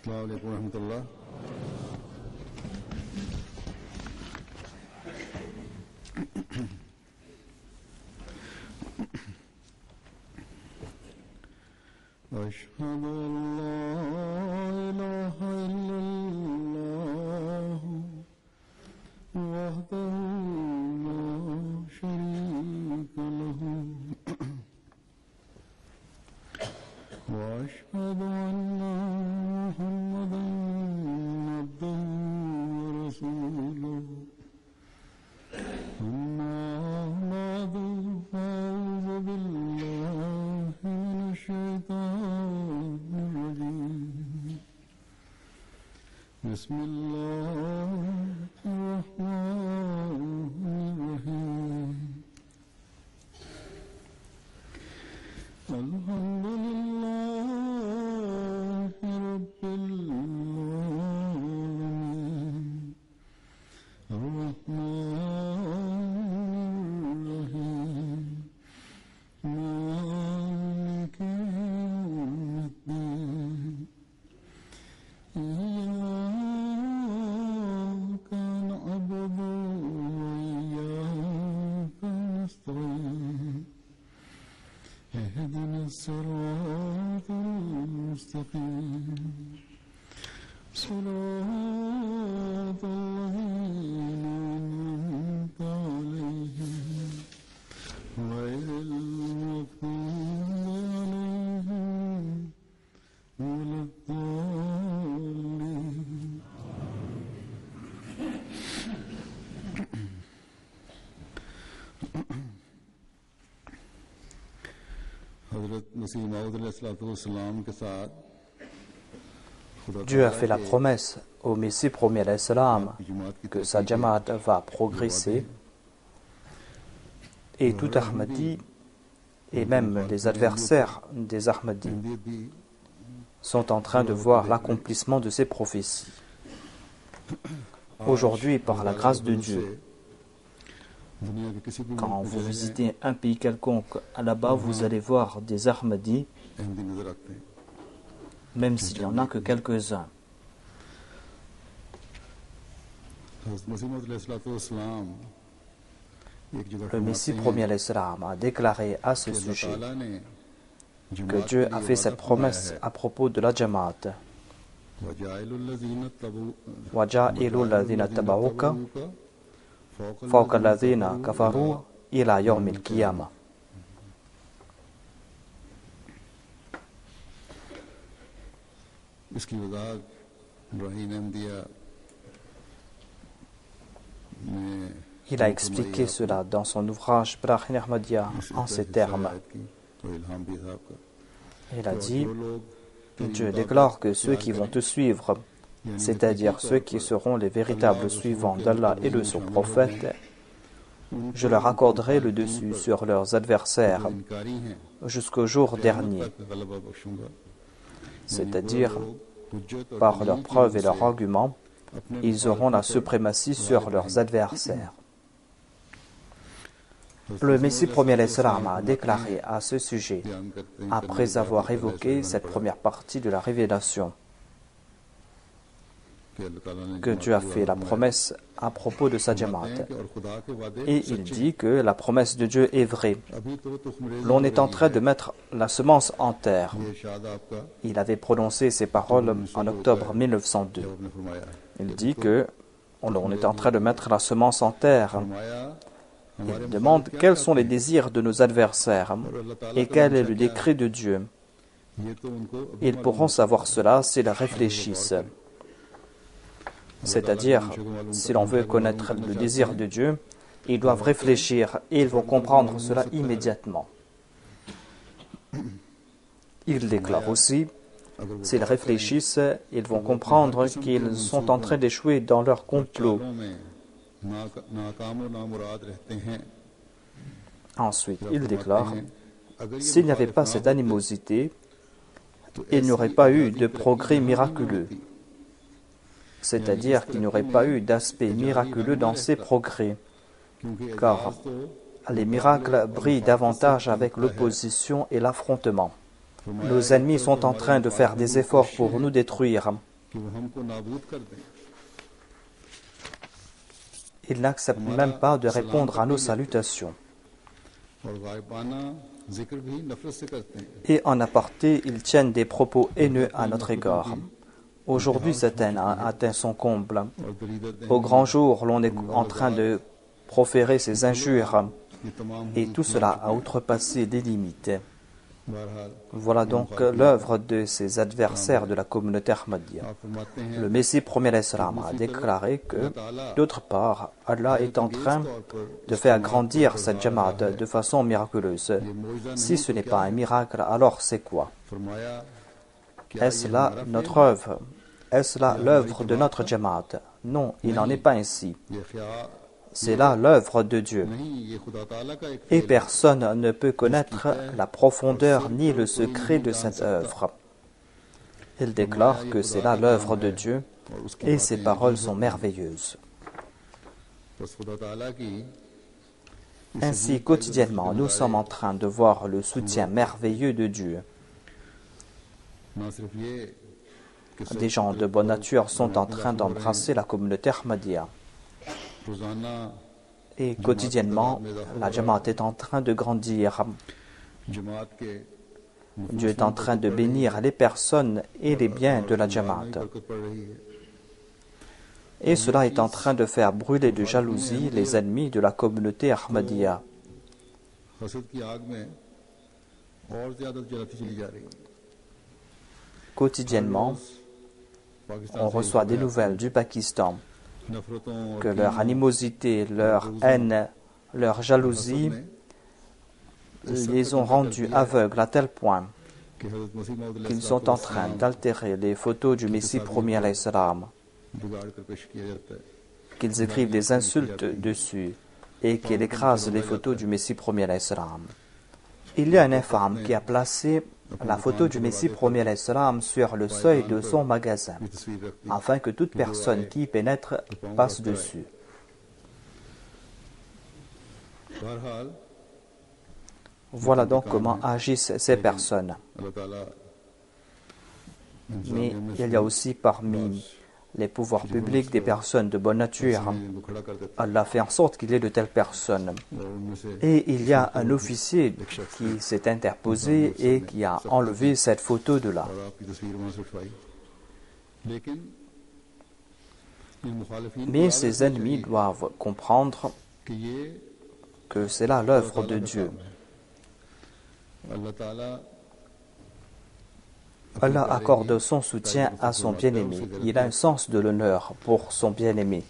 अस्सलाम वालेकुम रहमतुल्लाह। अशहदु अल्ला इलाहा इल्लल्लाह वहदहु ला शरीका लहु व अशहदु अन्ना मुहम्मदन अब्दुहु व रसूलुहु अम्मा बअदु फ़अऊज़ु बिल्लाहि मिनश शैतानिर रजीम। बिस्मिल्लाहिर रहमानिर रहीम। अल्हम्दुलिल्लाहि रब्बिल आलमीन अर्रहमानिर रहीम मालिकि यौमिद्दीन इय्याका नअबुदु व इय्याका नस्तईन اهدنا الصراط المستقيم صراط الذين أنعمت عليهم غير المغضوب عليهم ولا الضالين। Dieu a fait la promesse au Messie premier alayhi salam que sa Jamaat va progresser et tout Ahmadi et même les adversaires des Ahmadis sont en train de voir l'accomplissement de ces prophéties. Aujourd'hui, par la grâce de Dieu, quand vous visitez un pays quelconque, là-bas vous allez voir des Ahmadis, même s'il n'y en a que quelques-uns. Le Messie premier alayhi salam a déclaré à ce sujet que Dieu a fait cette promesse à propos de la Jamaat. وَجَعِلُوا الَّذِينَ اتَّبَعُوكَ فوق الذين كفروا إلى يوم القيامة. Il a expliqué cela dans son ouvrage Barahin Ahmadiyya en ces termes. Il a dit: Dieu déclare que ceux qui vont te suivre, c'est-à-dire ceux qui seront les véritables suivants d'Allah et de son prophète, je leur accorderai le dessus sur leurs adversaires jusqu'au jour dernier, c'est-à-dire par leurs preuves et leurs arguments, ils auront la suprématie sur leurs adversaires. Le Messie premier alayhi salam a déclaré à ce sujet, après avoir évoqué cette première partie de la révélation, que Dieu a fait la promesse à propos de sa Jamaat. Et il dit que la promesse de Dieu est vraie. L'on est en train de mettre la semence en terre. Il avait prononcé ces paroles en octobre 1902. Il dit que on est en train de mettre la semence en terre. Il demande quels sont les désirs de nos adversaires et quel est le décret de Dieu. Ils pourront savoir cela s'ils réfléchissent. C'est-à-dire, si l'on veut connaître le désir de Dieu, ils doivent réfléchir et ils vont comprendre cela immédiatement. Il déclare aussi, s'ils réfléchissent, ils vont comprendre qu'ils sont en train d'échouer dans leur complot. Ensuite, il déclare, s'il n'y avait pas cette animosité, il n'y aurait pas eu de progrès miraculeux. C'est-à-dire qu'il n'y aurait pas eu d'aspect miraculeux dans ces progrès, car les miracles brillent davantage avec l'opposition et l'affrontement. Nos ennemis sont en train de faire des efforts pour nous détruire, Ils n'acceptent même pas de répondre à nos salutations. Et en aparté, ils tiennent des propos haineux à notre égard. Aujourd'hui, cette haine a atteint son comble. Au grand jour, l'on est en train de proférer ces injures, et tout cela a outrepassé les limites. Voilà donc l'œuvre de ces adversaires de la communauté Ahmadiyya. Le Messie premier l'Islam a déclaré que, d'autre part, Allah est en train de faire grandir cette Jamaat de façon miraculeuse. Si ce n'est pas un miracle, alors c'est quoi? Est-ce là notre œuvre? Est-ce là l'œuvre de notre Jamaat? Non, il n'en est pas ainsi. C'est là l'œuvre de Dieu. Et personne ne peut connaître la profondeur ni le secret de cette œuvre. Il déclare que c'est là l'œuvre de Dieu et ses paroles sont merveilleuses. Ainsi, quotidiennement, nous sommes en train de voir le soutien merveilleux de Dieu. Des gens de bonne nature sont en train d'embrasser la communauté Ahmadiyya. Et quotidiennement, la Jamaat est en train de grandir. Dieu est en train de bénir les personnes et les biens de la Jamaat. Et cela est en train de faire brûler de jalousie les ennemis de la communauté Ahmadiyya. Quotidiennement, on reçoit des nouvelles du Pakistan que leur animosité, leur haine, leur jalousie les ont rendus aveugles à tel point qu'ils sont en train d'altérer les photos du Messie premier alayhi salam, qu'ils écrivent des insultes dessus et qu'ils écrasent les photos du Messie premier alayhi salam. Il y a un infâme qui a placé la photo du Messie premier alayhi salam sur le seuil de son magasin, afin que toute personne qui y pénètre passe dessus. Voilà donc comment agissent ces personnes. Mais il y a aussi parmi les pouvoirs publics des personnes de bonne nature. Allah fait en sorte qu'il y ait de telles personnes. Et il y a un officier qui s'est interposé et qui a enlevé cette photo de là. Mais ses ennemis doivent comprendre que c'est là l'œuvre de Dieu. Allah accorde son soutien à son bien-aimé. Il a un sens de l'honneur pour son bien-aimé.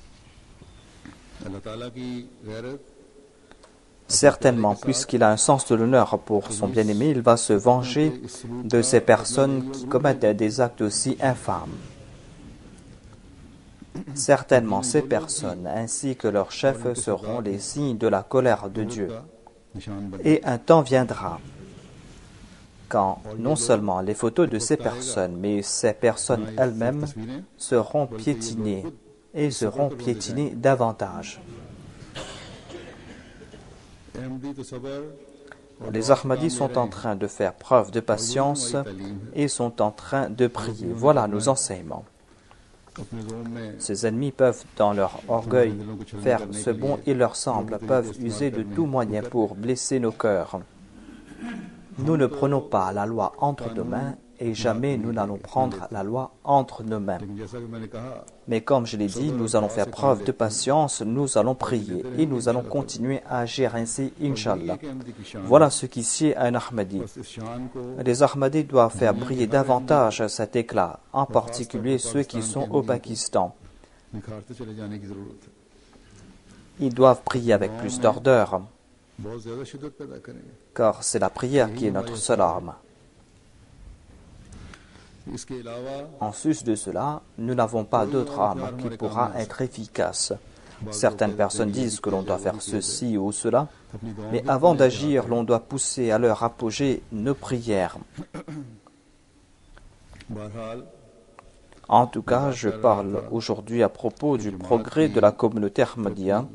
Certainement, puisqu'il a un sens de l'honneur pour son bien-aimé, il va se venger de ces personnes qui commettent des actes aussi infâmes. Certainement, ces personnes, ainsi que leurs chefs, seront les signes de la colère de Dieu. Et un temps viendra quand non seulement les photos de ces personnes, mais ces personnes elles-mêmes seront piétinées et seront piétinées davantage. Les Ahmadis sont en train de faire preuve de patience et sont en train de prier. Voilà nos enseignements. Ces ennemis peuvent, dans leur orgueil, faire ce bon il leur semble, peuvent user de tout moyen pour blesser nos cœurs. Nous ne prenons pas la loi entre nos mains et jamais nous n'allons prendre la loi entre nos mains. Mais comme je l'ai dit, nous allons faire preuve de patience, nous allons prier et nous allons continuer à agir ainsi, Inch'Allah. Voilà ce qui sied à un Ahmadi. Les Ahmadis doivent faire briller davantage cet éclat, en particulier ceux qui sont au Pakistan. Ils doivent prier avec plus d'ardeur, car c'est la prière qui est notre seule arme. En sus de cela, nous n'avons pas d'autre arme qui pourra être efficace. Certaines personnes disent que l'on doit faire ceci ou cela, mais avant d'agir, l'on doit pousser à leur apogée nos prières. En tout cas, je parle aujourd'hui à propos du progrès de la communauté Ahmadiyya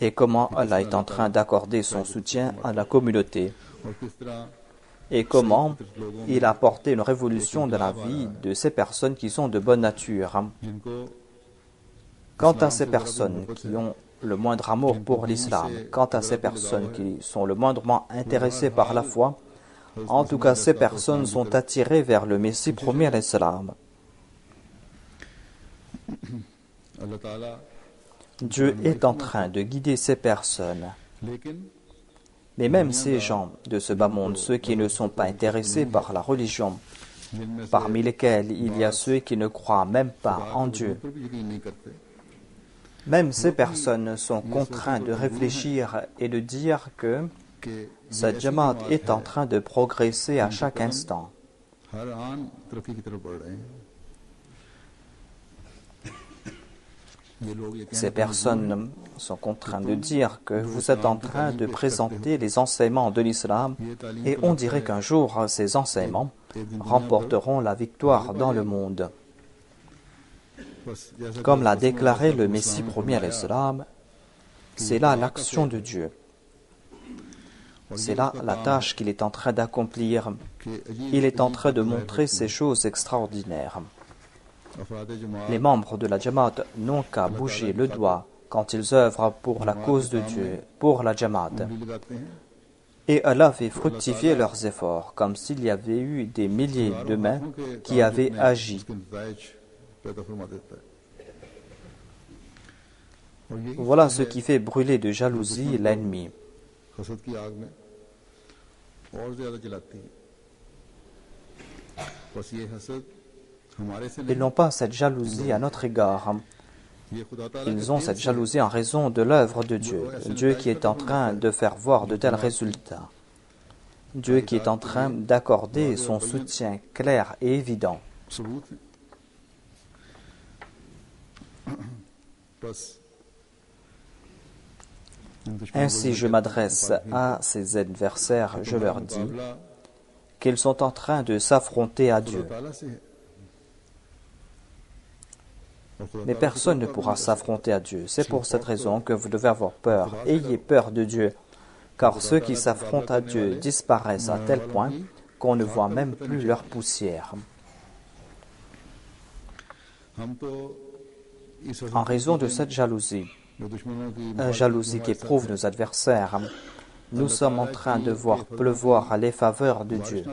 et comment Allah est en train d'accorder son soutien à la communauté. et comment il a apporté une révolution dans la vie de ces personnes qui sont de bonne nature. Quant à ces personnes qui ont le moindre amour pour l'islam, quant à ces personnes qui sont le moindrement intéressées par la foi, en tout cas ces personnes sont attirées vers le Messie promis à l'islam. Dieu est en train de guider ces personnes. Mais même ces gens de ce bas monde, ceux qui ne sont pas intéressés par la religion, parmi lesquels il y a ceux qui ne croient même pas en Dieu, même ces personnes sont contraints de réfléchir et de dire que cette Jamaat est en train de progresser à chaque instant. Ces personnes sont contraintes de dire que vous êtes en train de présenter les enseignements de l'islam et on dirait qu'un jour ces enseignements remporteront la victoire dans le monde. Comme l'a déclaré le Messie promis à l'islam, c'est là l'action de Dieu. C'est là la tâche qu'il est en train d'accomplir. Il est en train de montrer ces choses extraordinaires. Les membres de la Jamaat n'ont qu'à bouger le doigt quand ils œuvrent pour la cause de Dieu, pour la Jamaat. Et Allah fait fructifier leurs efforts, comme s'il y avait eu des milliers de mains qui avaient agi. Voilà ce qui fait brûler de jalousie l'ennemi. Ils n'ont pas cette jalousie à notre égard. Ils ont cette jalousie en raison de l'œuvre de Dieu. Dieu qui est en train de faire voir de tels résultats. Dieu qui est en train d'accorder son soutien clair et évident. Ainsi, je m'adresse à ces adversaires, je leur dis qu'ils sont en train de s'affronter à Dieu. Mais personne ne pourra s'affronter à Dieu. C'est pour cette raison que vous devez avoir peur. Ayez peur de Dieu, car ceux qui s'affrontent à Dieu disparaissent à tel point qu'on ne voit même plus leur poussière. En raison de cette jalousie qui éprouve nos adversaires, nous sommes en train de voir pleuvoir les faveurs de Dieu.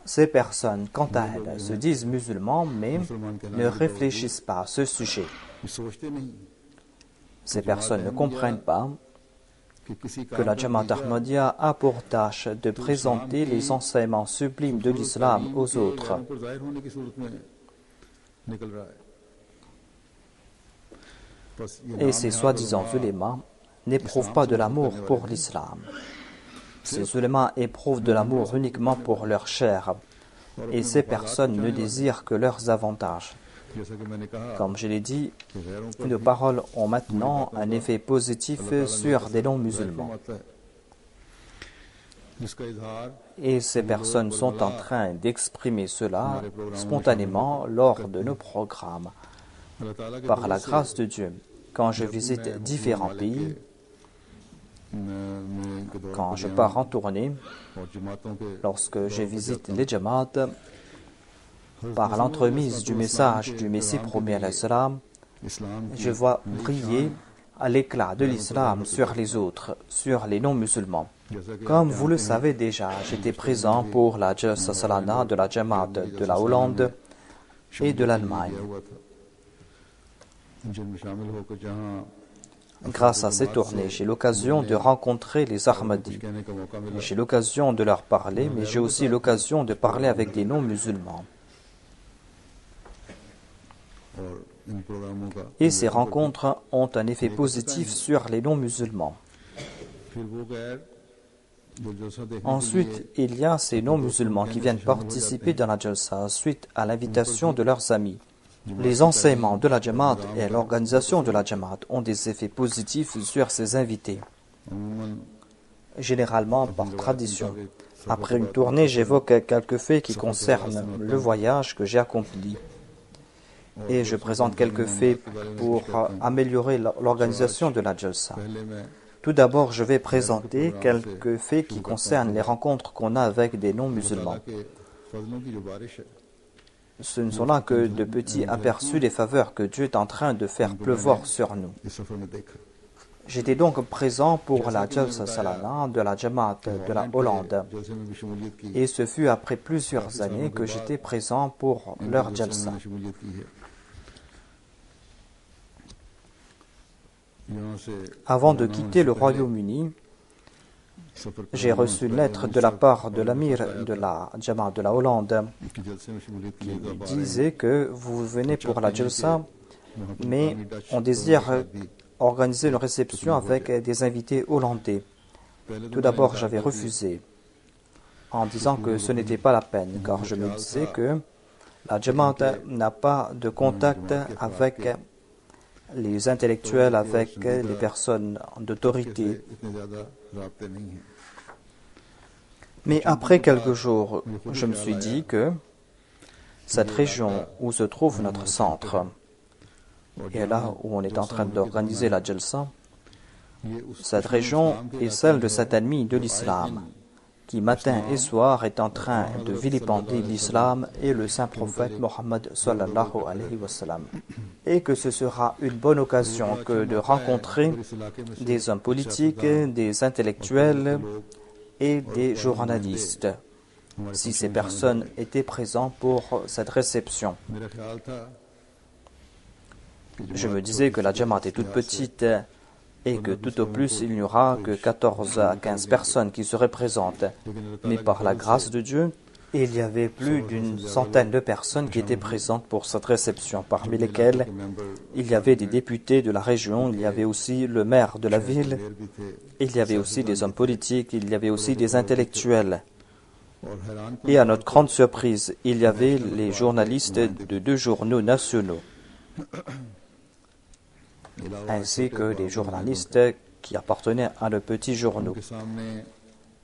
Ces personnes, quant à elles, se disent musulmans, mais ne réfléchissent pas à ce sujet. Ces personnes ne comprennent pas que la Jamaat Ahmadiyya a pour tâche de présenter les enseignements sublimes de l'islam aux autres. Et ces soi-disant ulémas n'éprouvent pas de l'amour pour l'islam. Ces ulémas éprouvent de l'amour uniquement pour leur chair. Et ces personnes ne désirent que leurs avantages. Comme je l'ai dit, nos paroles ont maintenant un effet positif sur des non-musulmans. Et ces personnes sont en train d'exprimer cela spontanément lors de nos programmes. Par la grâce de Dieu, quand je visite différents pays, quand je pars en tournée, lorsque je visite les Jamaat, par l'entremise du message du Messie promis à l'islam, je vois briller l'éclat de l'islam sur les autres, sur les non-musulmans. Comme vous le savez déjà, j'étais présent pour la Jalsa Salana de la Jamaat de la Hollande et de l'Allemagne. Grâce à ces tournées, j'ai l'occasion de rencontrer les Ahmadis. J'ai l'occasion de leur parler, mais j'ai aussi l'occasion de parler avec des non-musulmans. Et ces rencontres ont un effet positif sur les non-musulmans. Ensuite, il y a ces non-musulmans qui viennent participer dans la Jalsa suite à l'invitation de leurs amis. Les enseignements de la Jamaat et l'organisation de la Jamaat ont des effets positifs sur ces invités. Généralement, par tradition, après une tournée, j'évoque quelques faits qui concernent le voyage que j'ai accompli. et je présente quelques faits pour améliorer l'organisation de la Jalsa. Tout d'abord, je vais présenter quelques faits qui concernent les rencontres qu'on a avec des non-musulmans. Ce ne sont là que de petits aperçus des faveurs que Dieu est en train de faire pleuvoir sur nous. J'étais donc présent pour la Jalsa Salana de la Jamaat de la Hollande. Et ce fut après plusieurs années que j'étais présent pour leur Jalsa. Avant de quitter le Royaume-Uni, j'ai reçu une lettre de la part de l'amir de la Jamaat de la Hollande qui disait que vous venez pour la Jalsa, mais on désire organiser une réception avec des invités hollandais. Tout d'abord, j'avais refusé en disant que ce n'était pas la peine, car je me disais que la Jamaat n'a pas de contact avec les intellectuels, avec les personnes d'autorité. Mais après quelques jours, je me suis dit que cette région où se trouve notre centre, et là où on est en train d'organiser la Jalsa, cette région est celle de cet ennemi de l'islam, qui matin et soir est en train de vilipender l'islam et le saint prophète Mohammed sallallahu alayhi wa sallam. Et que ce sera une bonne occasion que de rencontrer des hommes politiques, des intellectuels et des journalistes, si ces personnes étaient présentes pour cette réception. Je me disais que la Jamaat est toute petite et que tout au plus il n'y aura que 14 à 15 personnes qui seraient présentes. Mais par la grâce de Dieu, il y avait plus d'une centaine de personnes qui étaient présentes pour cette réception, parmi lesquelles il y avait des députés de la région, il y avait aussi le maire de la ville, il y avait aussi des hommes politiques, il y avait aussi des intellectuels. Et à notre grande surprise, il y avait les journalistes de 2 journaux nationaux, ainsi que des journalistes qui appartenaient à de petits journaux.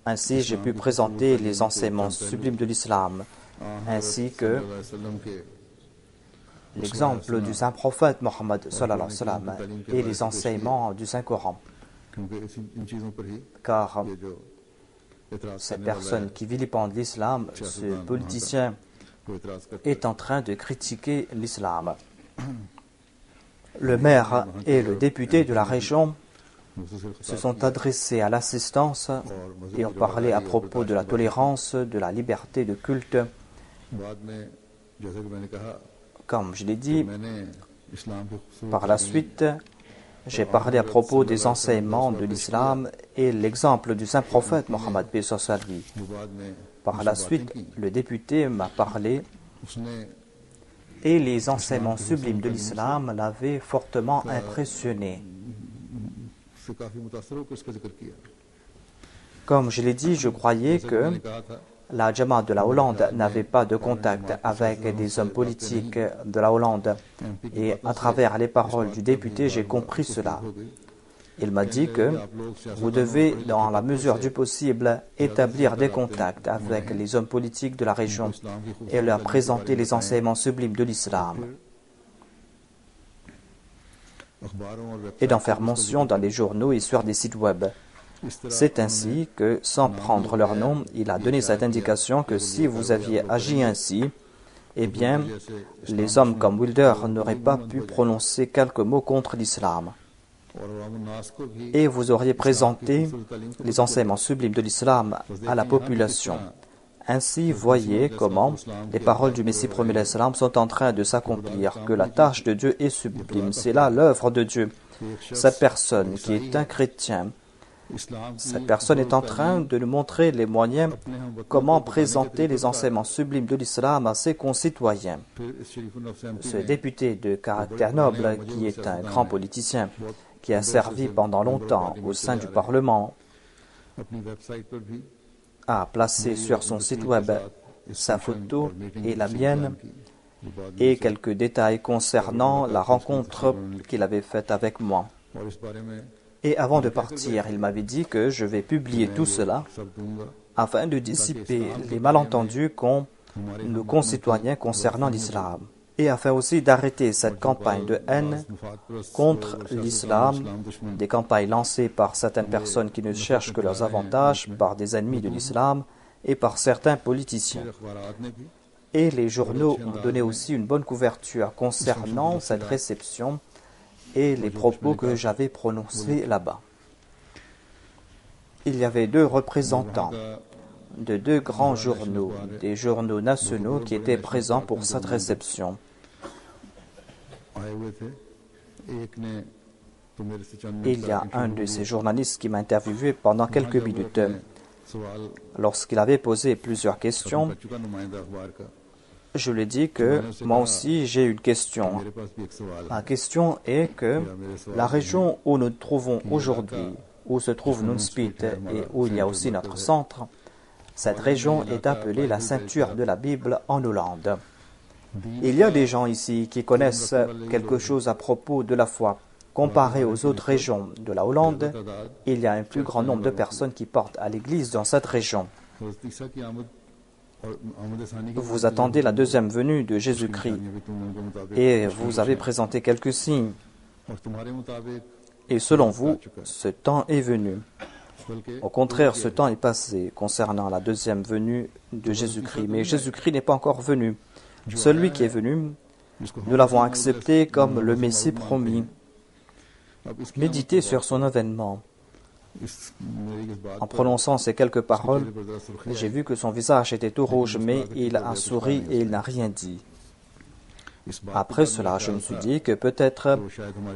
Ainsi, j'ai pu présenter les enseignements sublimes de l'islam, ainsi que l'exemple du saint prophète Mohammed sallallahu alayhi wa sallam et les enseignements du Saint-Coran. Car cette personne qui vilipende l'islam, ce politicien, est en train de critiquer l'islam. Le maire et le député de la région se sont adressés à l'assistance et ont parlé à propos de la tolérance, de la liberté de culte. Comme je l'ai dit, par la suite, j'ai parlé à propos des enseignements de l'islam et l'exemple du saint prophète Mohammed paix sur lui. Par la suite, le député m'a parlé et les enseignements sublimes de l'islam l'avaient fortement impressionné. Comme je l'ai dit, je croyais que la Jamaat de la Hollande n'avait pas de contact avec des hommes politiques de la Hollande. Et à travers les paroles du député, j'ai compris cela. Il m'a dit que vous devez, dans la mesure du possible, établir des contacts avec les hommes politiques de la région et leur présenter les enseignements sublimes de l'islam. Et d'en faire mention dans les journaux et sur des sites web. C'est ainsi que, sans prendre leur nom, il a donné cette indication que si vous aviez agi ainsi, eh bien, les hommes comme Wilder n'auraient pas pu prononcer quelques mots contre l'islam. Et vous auriez présenté les enseignements sublimes de l'islam à la population. Ainsi, voyez comment les paroles du Messie premier l'Islam sont en train de s'accomplir, que la tâche de Dieu est sublime. C'est là l'œuvre de Dieu. Cette personne qui est un chrétien, cette personne est en train de nous montrer les moyens, comment présenter les enseignements sublimes de l'islam à ses concitoyens. Ce député de caractère noble, qui est un grand politicien, qui a servi pendant longtemps au sein du Parlement, a placé sur son site web sa photo et la mienne et quelques détails concernant la rencontre qu'il avait faite avec moi. Et avant de partir, il m'avait dit que je vais publier tout cela afin de dissiper les malentendus qu'ont nos concitoyens concernant l'islam. et afin aussi d'arrêter cette campagne de haine contre l'islam, des campagnes lancées par certaines personnes qui ne cherchent que leurs avantages, par des ennemis de l'islam et par certains politiciens. Et les journaux ont donné aussi une bonne couverture concernant cette réception et les propos que j'avais prononcés là-bas. Il y avait 2 représentants de 2 grands journaux, des journaux nationaux qui étaient présents pour cette réception. Il y a un de ces journalistes qui m'a interviewé pendant quelques minutes. Lorsqu'il avait posé plusieurs questions, je lui ai dit que moi aussi j'ai une question. La question est que la région où nous nous trouvons aujourd'hui, où se trouve Nunspit et où il y a aussi notre centre, cette région est appelée la ceinture de la Bible en Hollande. Il y a des gens ici qui connaissent quelque chose à propos de la foi. Comparé aux autres régions de la Hollande, il y a un plus grand nombre de personnes qui portent à l'église dans cette région. Vous attendez la deuxième venue de Jésus-Christ et vous avez présenté quelques signes. Et selon vous, ce temps est venu. Au contraire, ce temps est passé concernant la deuxième venue de Jésus-Christ. Mais Jésus-Christ n'est pas encore venu. Celui qui est venu, nous l'avons accepté comme le Messie promis. Méditez sur son avènement. En prononçant ces quelques paroles, j'ai vu que son visage était tout rouge, mais il a souri et il n'a rien dit. Après cela, je me suis dit que peut-être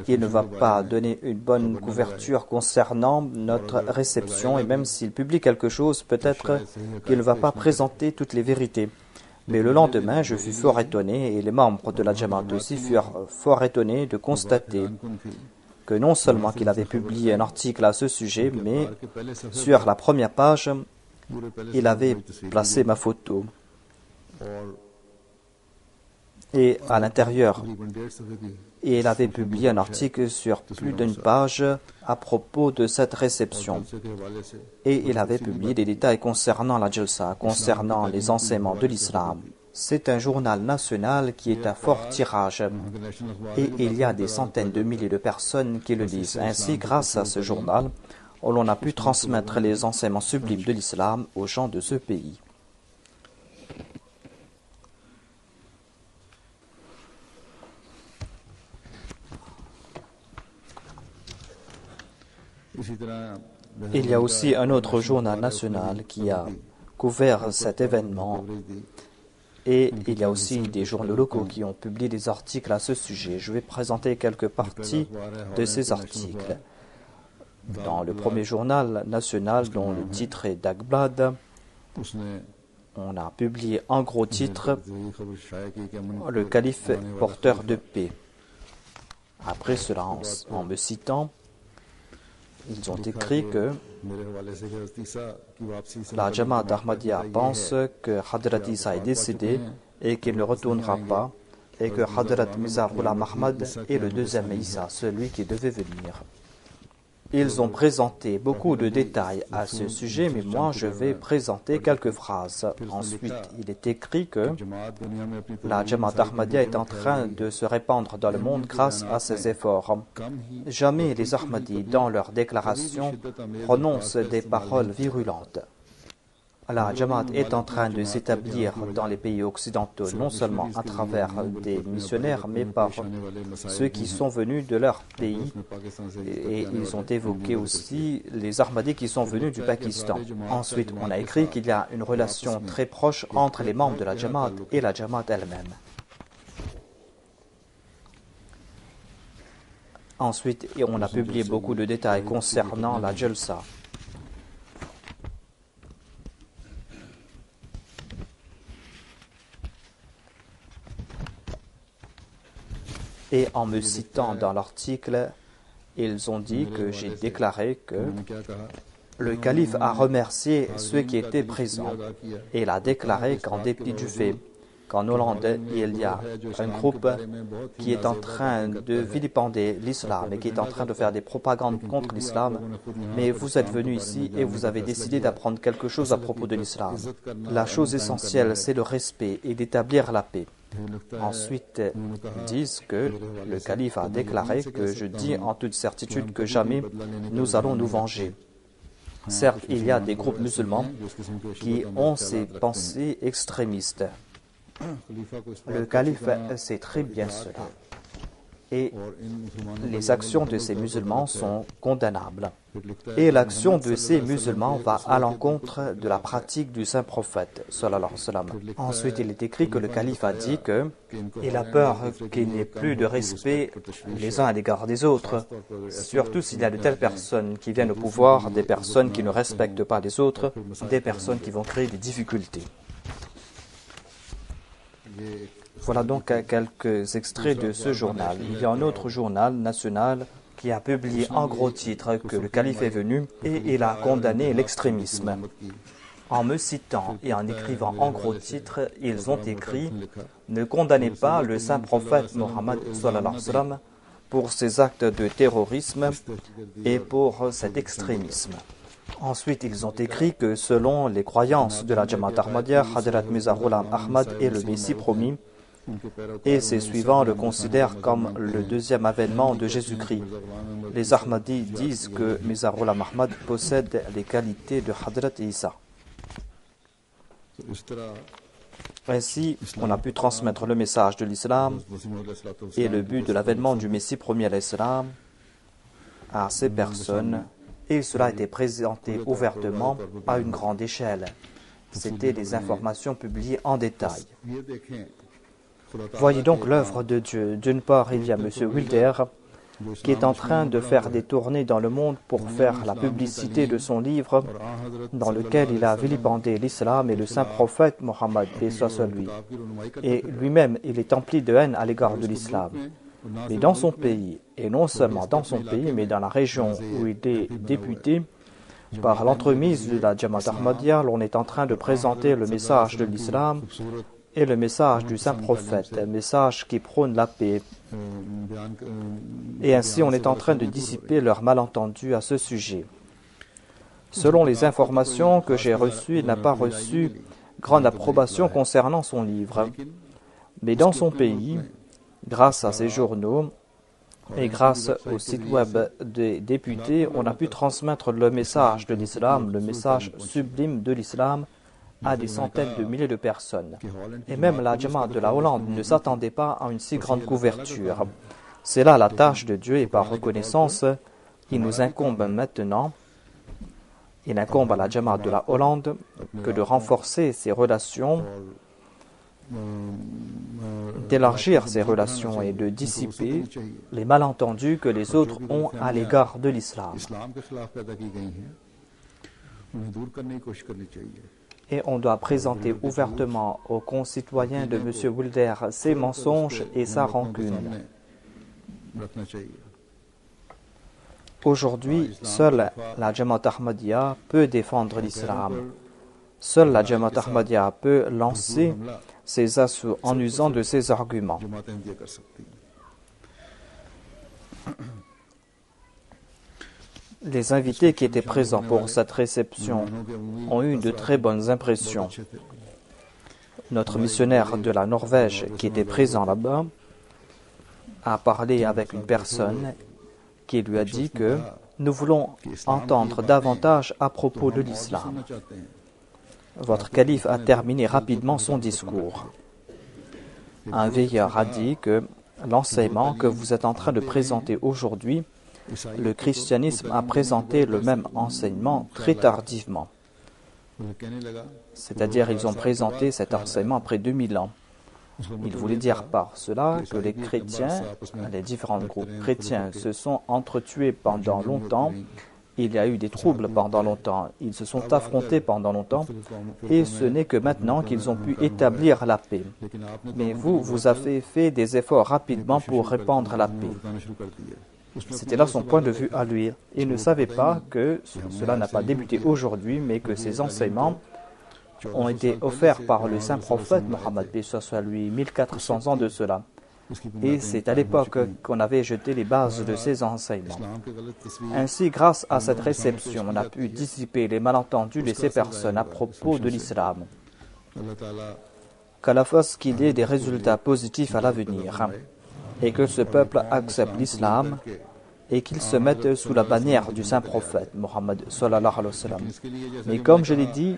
il ne va pas donner une bonne couverture concernant notre réception, et même s'il publie quelque chose, peut-être qu'il ne va pas présenter toutes les vérités. Mais le lendemain, je fus fort étonné, et les membres de la Jamaat aussi furent fort étonnés de constater que non seulement qu'il avait publié un article à ce sujet, mais sur la première page, il avait placé ma photo. Et à l'intérieur, il avait publié un article sur plus d'une page à propos de cette réception. Et il avait publié des détails concernant la Jalsa, concernant les enseignements de l'islam. C'est un journal national qui est à fort tirage et il y a des centaines de milliers de personnes qui le lisent. Ainsi, grâce à ce journal, l'on a pu transmettre les enseignements sublimes de l'islam aux gens de ce pays. Il y a aussi un autre journal national qui a couvert cet événement. Et il y a aussi des journaux locaux qui ont publié des articles à ce sujet. Je vais présenter quelques parties de ces articles. Dans le premier journal national, dont le titre est Dagblad, on a publié en gros titre « Le calife porteur de paix ». Après cela, en me citant, ils ont écrit que la Jamaat Ahmadiyya pense que Hadrat Isa est décédé et qu'il ne retournera pas, et que Hadrat Mirza Ghulam Ahmad est le deuxième Isa, celui qui devait venir. Ils ont présenté beaucoup de détails à ce sujet, mais moi je vais présenter quelques phrases. Ensuite, il est écrit que la Jamaat Ahmadiyya est en train de se répandre dans le monde grâce à ses efforts. Jamais les Ahmadis, dans leurs déclarations, prononcent des paroles virulentes. La Jamaat est en train de s'établir dans les pays occidentaux, non seulement à travers des missionnaires, mais par ceux qui sont venus de leur pays. Et ils ont évoqué aussi les Ahmadis qui sont venus du Pakistan. Ensuite, on a écrit qu'il y a une relation très proche entre les membres de la Jamaat et la Jamaat elle-même. Ensuite, on a publié beaucoup de détails concernant la Jalsa. Et en me citant dans l'article, ils ont dit que j'ai déclaré que le calife a remercié ceux qui étaient présents. Et il a déclaré qu'en dépit du fait qu'en Hollande, il y a un groupe qui est en train de vilipender l'islam et qui est en train de faire des propagandes contre l'islam, mais vous êtes venus ici et vous avez décidé d'apprendre quelque chose à propos de l'islam. La chose essentielle, c'est le respect et d'établir la paix. Ensuite, ils disent que le calife a déclaré que je dis en toute certitude que jamais nous allons nous venger. Certes, il y a des groupes musulmans qui ont ces pensées extrémistes. Le calife sait très bien cela. Et les actions de ces musulmans sont condamnables. Et l'action de ces musulmans va à l'encontre de la pratique du saint prophète, sallallahu alayhi wa sallam. Ensuite, il est écrit que le calife a dit qu'il a peur qu'il n'y ait plus de respect les uns à l'égard des autres, surtout s'il y a de telles personnes qui viennent au pouvoir, des personnes qui ne respectent pas les autres, des personnes qui vont créer des difficultés. Voilà donc quelques extraits de ce journal. Il y a un autre journal national qui a publié en gros titre que le calife est venu et il a condamné l'extrémisme. En me citant et en écrivant en gros titre, ils ont écrit « Ne condamnez pas le saint prophète Mohammed sallallahu alayhi wa sallam pour ses actes de terrorisme et pour cet extrémisme. » Ensuite, ils ont écrit que selon les croyances de la Jamaat Ahmadiyya, Hadrat Mirza Ghulam Ahmad est le Messie promis et ses suivants le considèrent comme le deuxième avènement de Jésus-Christ. Les Ahmadis disent que Mirza Ghulam Ahmad possède les qualités de Hadrat Isa. Ainsi, on a pu transmettre le message de l'islam et le but de l'avènement du Messie premier à l'islam à ces personnes, et cela a été présenté ouvertement à une grande échelle. C'était des informations publiées en détail. Voyez donc l'œuvre de Dieu. D'une part, il y a M. Wilder qui est en train de faire des tournées dans le monde pour faire la publicité de son livre dans lequel il a vilipendé l'islam et le saint prophète Mohammed, paix soit sur lui. Et lui-même, il est empli de haine à l'égard de l'islam. Mais dans son pays, et non seulement dans son pays, mais dans la région où il est député, par l'entremise de la Jamaat Ahmadiyya, l'on est en train de présenter le message de l'islam et le message du saint prophète, un message qui prône la paix. Et ainsi, on est en train de dissiper leurs malentendus à ce sujet. Selon les informations que j'ai reçues, il n'a pas reçu grande approbation concernant son livre. Mais dans son pays, grâce à ces journaux et grâce au site web des députés, on a pu transmettre le message de l'islam, le message sublime de l'islam, à des centaines de milliers de personnes. Et même la Jamaat de la Hollande ne s'attendait pas à une si grande couverture. C'est là la tâche de Dieu et par reconnaissance, il nous incombe maintenant, il incombe à la Jamaat de la Hollande que de renforcer ses relations, d'élargir ses relations et de dissiper les malentendus que les autres ont à l'égard de l'islam. Et on doit présenter ouvertement aux concitoyens de M. Wilder ses mensonges et sa rancune. Aujourd'hui, seule la Jamaat Ahmadiyya peut défendre l'islam. Seule la Jamaat Ahmadiyya peut lancer ses assauts en usant de ses arguments. Les invités qui étaient présents pour cette réception ont eu de très bonnes impressions. Notre missionnaire de la Norvège qui était présent là-bas a parlé avec une personne qui lui a dit que nous voulons entendre davantage à propos de l'islam. Votre calife a terminé rapidement son discours. Un veilleur a dit que l'enseignement que vous êtes en train de présenter aujourd'hui, le christianisme a présenté le même enseignement très tardivement. C'est-à-dire, ils ont présenté cet enseignement après 2000 ans. Il voulait dire par cela que les chrétiens, les différents groupes chrétiens, se sont entretués pendant longtemps. Il y a eu des troubles pendant longtemps. Ils se sont affrontés pendant longtemps. Et ce n'est que maintenant qu'ils ont pu établir la paix. Mais vous avez fait des efforts rapidement pour répandre la paix. C'était là son point de vue à lui. Il ne savait pas que cela n'a pas débuté aujourd'hui, mais que ces enseignements ont été offerts par le saint prophète Mohammed, paix soit lui, 1400 ans de cela. Et c'est à l'époque qu'on avait jeté les bases de ces enseignements. Ainsi, grâce à cette réception, on a pu dissiper les malentendus de ces personnes à propos de l'islam. qu'Allah fasse qu'il y ait des résultats positifs à l'avenir et que ce peuple accepte l'islam et qu'il se mette sous la bannière du saint prophète Mohammed sallallahu alayhi wa sallam. Mais comme je l'ai dit,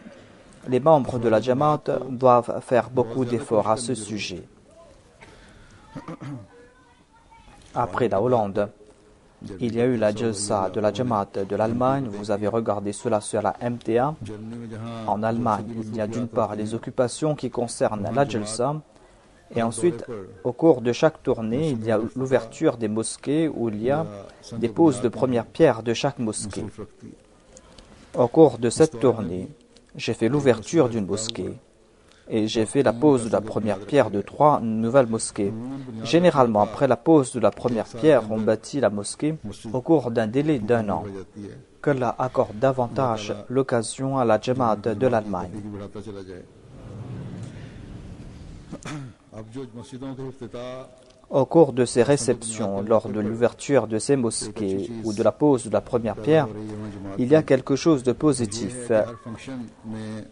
les membres de la Jamaat doivent faire beaucoup d'efforts à ce sujet. Après la Hollande, il y a eu la Jalsa de la Jamaat de l'Allemagne. Vous avez regardé cela sur la MTA. En Allemagne, il y a d'une part les occupations qui concernent la Jalsa, et ensuite, au cours de chaque tournée, il y a l'ouverture des mosquées où il y a des poses de première pierre de chaque mosquée. Au cours de cette tournée, j'ai fait l'ouverture d'une mosquée et j'ai fait la pose de la première pierre de 3 nouvelles mosquées. Généralement, après la pose de la première pierre, on bâtit la mosquée au cours d'un délai d'1 an. Qu'Allah accorde davantage l'occasion à la Jamaat de l'Allemagne. Au cours de ces réceptions, lors de l'ouverture de ces mosquées ou de la pose de la première pierre, il y a quelque chose de positif.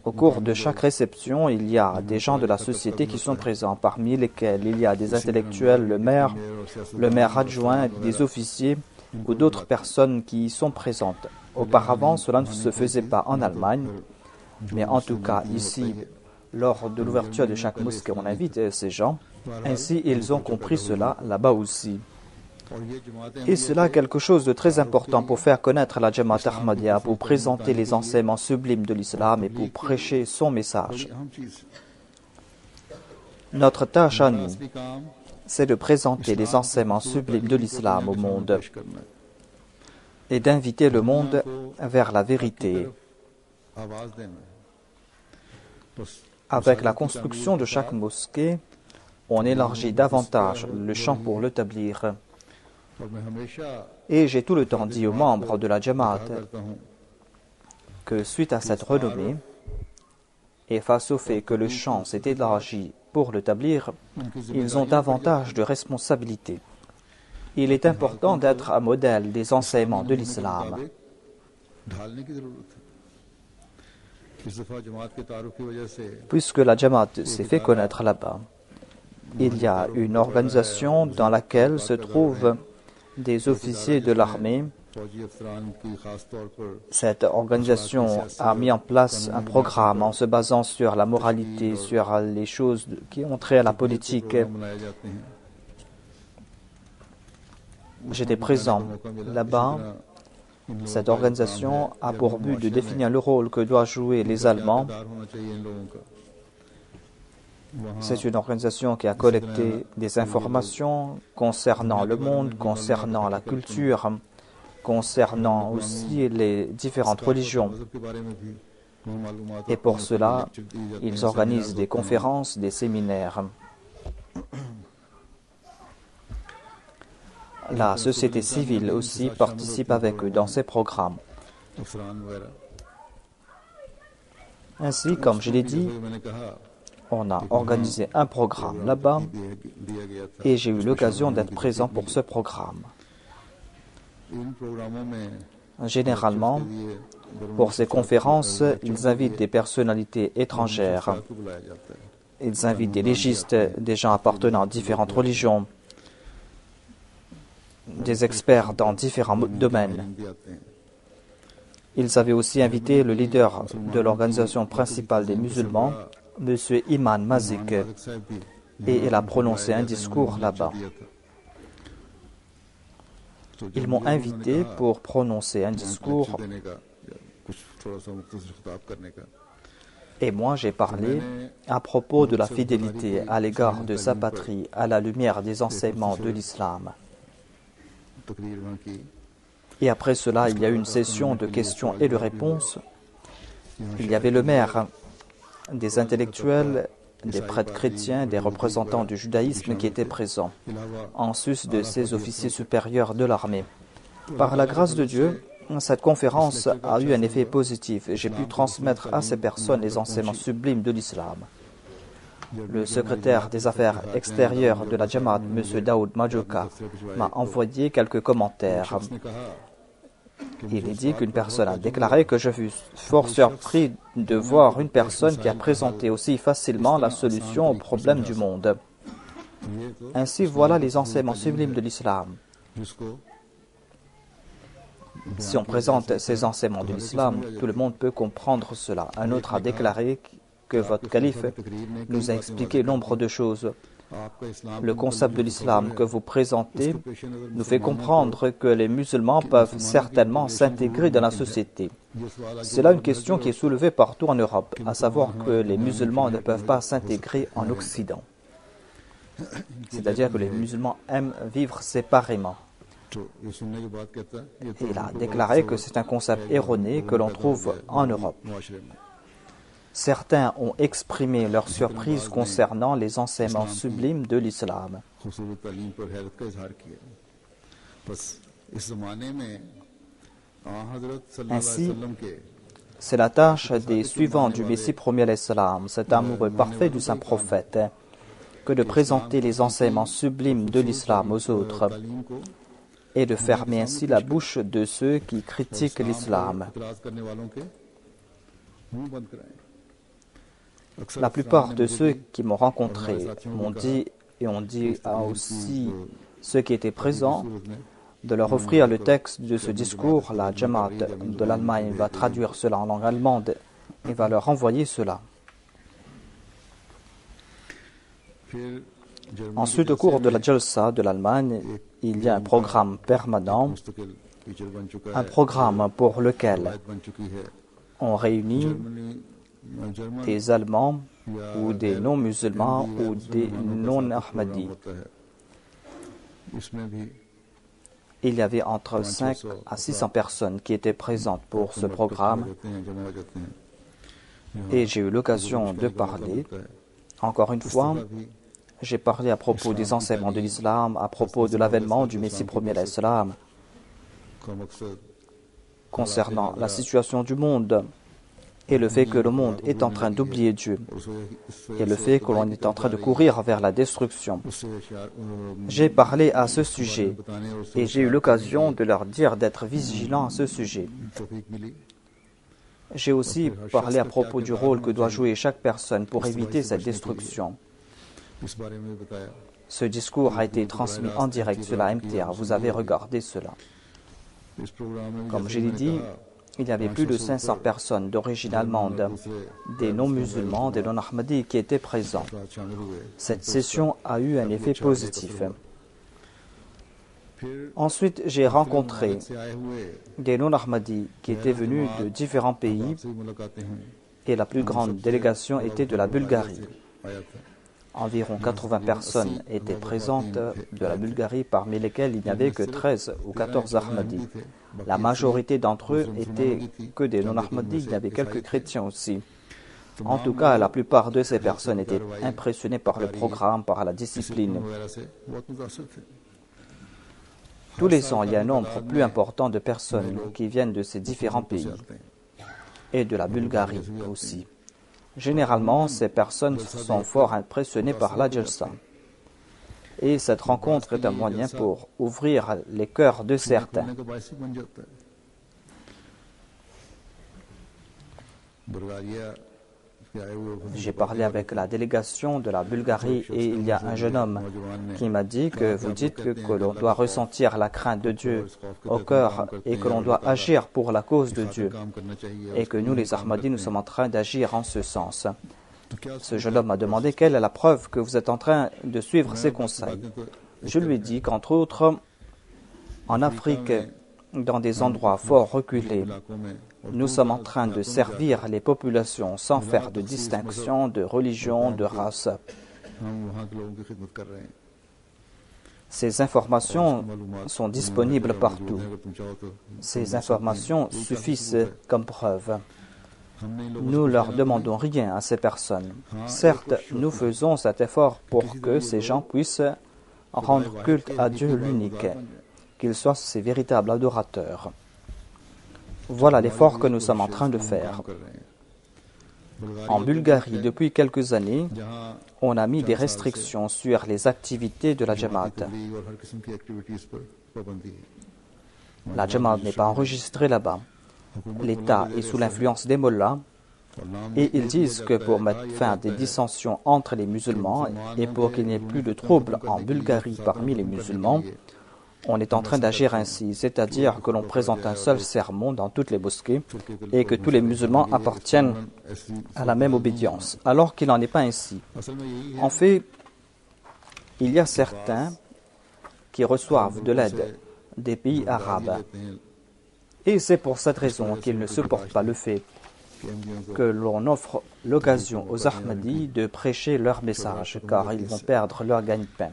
Au cours de chaque réception, il y a des gens de la société qui sont présents, parmi lesquels il y a des intellectuels, le maire adjoint, des officiers ou d'autres personnes qui y sont présentes. Auparavant, cela ne se faisait pas en Allemagne, mais en tout cas ici, lors de l'ouverture de chaque mosquée, on invite ces gens. Ainsi, ils ont compris cela là-bas aussi. Et cela est quelque chose de très important pour faire connaître la Jamaat Ahmadiyya, pour présenter les enseignements sublimes de l'islam et pour prêcher son message. Notre tâche à nous, c'est de présenter les enseignements sublimes de l'islam au monde et d'inviter le monde vers la vérité. Avec la construction de chaque mosquée, on élargit davantage le champ pour l'établir. Et j'ai tout le temps dit aux membres de la Jamaat que suite à cette renommée, et face au fait que le champ s'est élargi pour l'établir, ils ont davantage de responsabilités. Il est important d'être un modèle des enseignements de l'islam. Puisque la Jamaat s'est fait connaître là-bas, il y a une organisation dans laquelle se trouvent des officiers de l'armée. Cette organisation a mis en place un programme en se basant sur la moralité, sur les choses qui ont trait à la politique. J'étais présent là-bas. Cette organisation a pour but de définir le rôle que doivent jouer les Allemands. C'est une organisation qui a collecté des informations concernant le monde, concernant la culture, concernant aussi les différentes religions. Et pour cela, ils organisent des conférences, des séminaires. La société civile aussi participe avec eux dans ces programmes. Ainsi, comme je l'ai dit, on a organisé un programme là-bas et j'ai eu l'occasion d'être présent pour ce programme. Généralement, pour ces conférences, ils invitent des personnalités étrangères. Ils invitent des légistes, des gens appartenant à différentes religions, des experts dans différents domaines. Ils avaient aussi invité le leader de l'organisation principale des musulmans, M. Iman Mazik, et il a prononcé un discours là-bas. Ils m'ont invité pour prononcer un discours et moi j'ai parlé à propos de la fidélité à l'égard de sa patrie à la lumière des enseignements de l'islam. Et après cela, il y a eu une session de questions et de réponses. Il y avait le maire, des intellectuels, des prêtres chrétiens, des représentants du judaïsme qui étaient présents, en sus de ces officiers supérieurs de l'armée. Par la grâce de Dieu, cette conférence a eu un effet positif et j'ai pu transmettre à ces personnes les enseignements sublimes de l'islam. Le secrétaire des affaires extérieures de la Jamaat, M. Daoud Majoka, m'a envoyé quelques commentaires. Il est dit qu'une personne a déclaré que je fus fort surpris de voir une personne qui a présenté aussi facilement la solution aux problèmes du monde. Ainsi, voilà les enseignements sublimes de l'islam. Si on présente ces enseignements de l'islam, tout le monde peut comprendre cela. Un autre a déclaré que votre calife nous a expliqué nombre de choses. Le concept de l'islam que vous présentez nous fait comprendre que les musulmans peuvent certainement s'intégrer dans la société. C'est là une question qui est soulevée partout en Europe, à savoir que les musulmans ne peuvent pas s'intégrer en Occident. C'est-à-dire que les musulmans aiment vivre séparément. Il a déclaré que c'est un concept erroné que l'on trouve en Europe. Certains ont exprimé leur surprise concernant les enseignements sublimes de l'islam. Ainsi, c'est la tâche des suivants du Messie premier l'islam, cet amoureux parfait du saint prophète, que de présenter les enseignements sublimes de l'islam aux autres et de fermer ainsi la bouche de ceux qui critiquent l'islam. La plupart de ceux qui m'ont rencontré m'ont dit, et ont dit à aussi ceux qui étaient présents, de leur offrir le texte de ce discours. La Jamaat de l'Allemagne va traduire cela en langue allemande et va leur envoyer cela. Ensuite, au cours de la Jalsa de l'Allemagne, il y a un programme permanent, un programme pour lequel on réunit des Allemands ou des non-musulmans ou des non-Ahmadis. Il y avait entre 5 à 600 personnes qui étaient présentes pour ce programme et j'ai eu l'occasion de parler. Encore une fois, j'ai parlé à propos des enseignements de l'islam, à propos de l'avènement du Messie premier l'islam, concernant la situation du monde et le fait que le monde est en train d'oublier Dieu et le fait que l'on est en train de courir vers la destruction. J'ai parlé à ce sujet et j'ai eu l'occasion de leur dire d'être vigilants à ce sujet. J'ai aussi parlé à propos du rôle que doit jouer chaque personne pour éviter cette destruction. Ce discours a été transmis en direct sur la MTR. Vous avez regardé cela. Comme je l'ai dit, il y avait plus de 500 personnes d'origine allemande, des non-musulmans, des non-ahmadis qui étaient présents. Cette session a eu un effet positif. Ensuite, j'ai rencontré des non-ahmadis qui étaient venus de différents pays et la plus grande délégation était de la Bulgarie. Environ 80 personnes étaient présentes de la Bulgarie, parmi lesquelles il n'y avait que 13 ou 14 Ahmadis. La majorité d'entre eux étaient que des non-Ahmadis, il y avait quelques chrétiens aussi. En tout cas, la plupart de ces personnes étaient impressionnées par le programme, par la discipline. Tous les ans, il y a un nombre plus important de personnes qui viennent de ces différents pays et de la Bulgarie aussi. Généralement, ces personnes sont fort impressionnées par la Jalsa. Et cette rencontre est un moyen pour ouvrir les cœurs de certains. J'ai parlé avec la délégation de la Bulgarie et il y a un jeune homme qui m'a dit que vous dites que l'on doit ressentir la crainte de Dieu au cœur et que l'on doit agir pour la cause de Dieu et que nous les Ahmadis nous sommes en train d'agir en ce sens. Ce jeune homme m'a demandé quelle est la preuve que vous êtes en train de suivre ces conseils. Je lui ai dit qu'entre autres, en Afrique, dans des endroits fort reculés, nous sommes en train de servir les populations sans faire de distinction de religion, de race. Ces informations sont disponibles partout. Ces informations suffisent comme preuve. Nous ne leur demandons rien à ces personnes. Certes, nous faisons cet effort pour que ces gens puissent rendre culte à Dieu l'unique, qu'ils soient ses véritables adorateurs. Voilà l'effort que nous sommes en train de faire. En Bulgarie, depuis quelques années, on a mis des restrictions sur les activités de la Jamaat. La Jamaat n'est pas enregistrée là-bas. L'État est sous l'influence des mollahs et ils disent que pour mettre fin à des dissensions entre les musulmans et pour qu'il n'y ait plus de troubles en Bulgarie parmi les musulmans, on est en train d'agir ainsi, c'est-à-dire que l'on présente un seul sermon dans toutes les mosquées et que tous les musulmans appartiennent à la même obédience, alors qu'il n'en est pas ainsi. En fait, il y a certains qui reçoivent de l'aide des pays arabes. Et c'est pour cette raison qu'ils ne supportent pas le fait que l'on offre l'occasion aux Ahmadis de prêcher leur message, car ils vont perdre leur gagne-pain.